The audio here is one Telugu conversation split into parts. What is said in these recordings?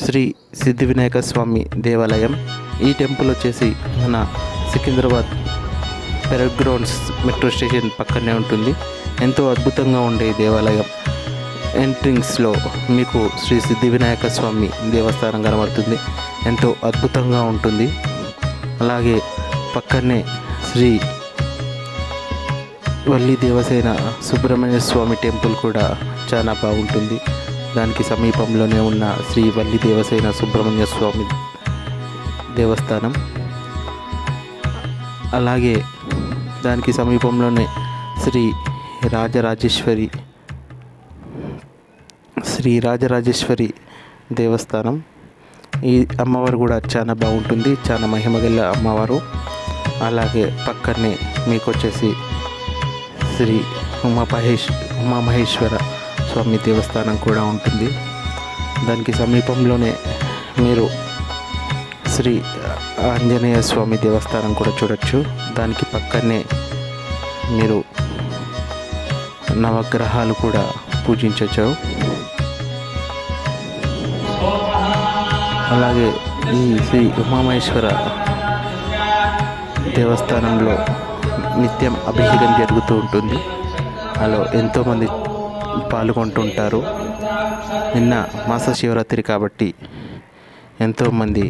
శ్రీ సిద్ధి వినాయక స్వామి దేవాలయం. ఈ టెంపుల్ వచ్చేసి మన Secunderabad parade grounds metro station పక్కనే ఉంటుంది. ఎంతో అద్భుతంగా ఉండే దేవాలయం. ఎంట్రింగ్స్లో మీకు శ్రీ సిద్ధి వినాయక స్వామి దేవస్థానం కనబడుతుంది. ఎంతో అద్భుతంగా ఉంటుంది. అలాగే పక్కనే శ్రీ వల్లి దేవసేన సుబ్రహ్మణ్య స్వామి టెంపుల్ కూడా చాలా బాగుంటుంది. దానికి సమీపంలోనే ఉన్న శ్రీ వల్లి దేవసేన సుబ్రహ్మణ్య స్వామి దేవస్థానం. అలాగే దానికి సమీపంలోనే శ్రీ రాజరాజేశ్వరి దేవస్థానం. ఈ అమ్మవారు కూడా చాలా బాగుంటుంది, చాలా మహిమగల అమ్మవారు. అలాగే పక్కనే మీకు వచ్చేసి శ్రీ ఉమామహేశ్వర స్వామి దేవస్థానం కూడా ఉంటుంది. దానికి సమీపంలోనే మీరు శ్రీ ఆంజనేయ స్వామి దేవస్థానం కూడా చూడొచ్చు. దానికి పక్కనే మీరు నవగ్రహాలు కూడా పూజించవచ్చు. అలాగే ఈ శ్రీ ఉమామహేశ్వర దేవస్థానంలో నిత్యం అభిషేకం జరుగుతూ ఉంటుంది. అలా ఎంతోమంది పాల్గొంటుంటారు. నిన్న మాస శివరాత్రి కాబట్టి ఎంతోమంది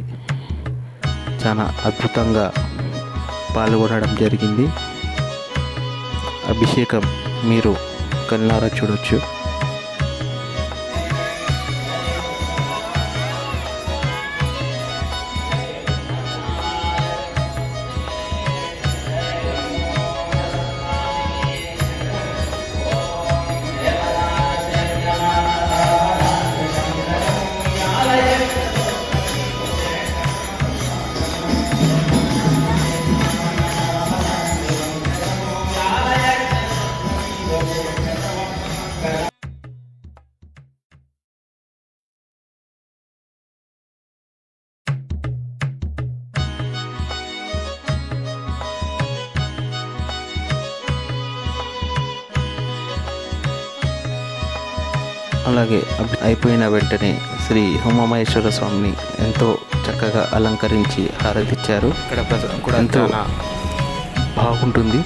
చాలా అద్భుతంగా పాల్గొనడం జరిగింది. అభిషేకం మీరు కళ్ళారా చూడొచ్చు. అలాగే అయిపోయిన వెంటనే శ్రీ ఉమామహేశ్వర స్వామిని ఎంతో చక్కగా అలంకరించి హారతిచ్చారు. ఇక్కడ ఎంతో బాగుంటుంది.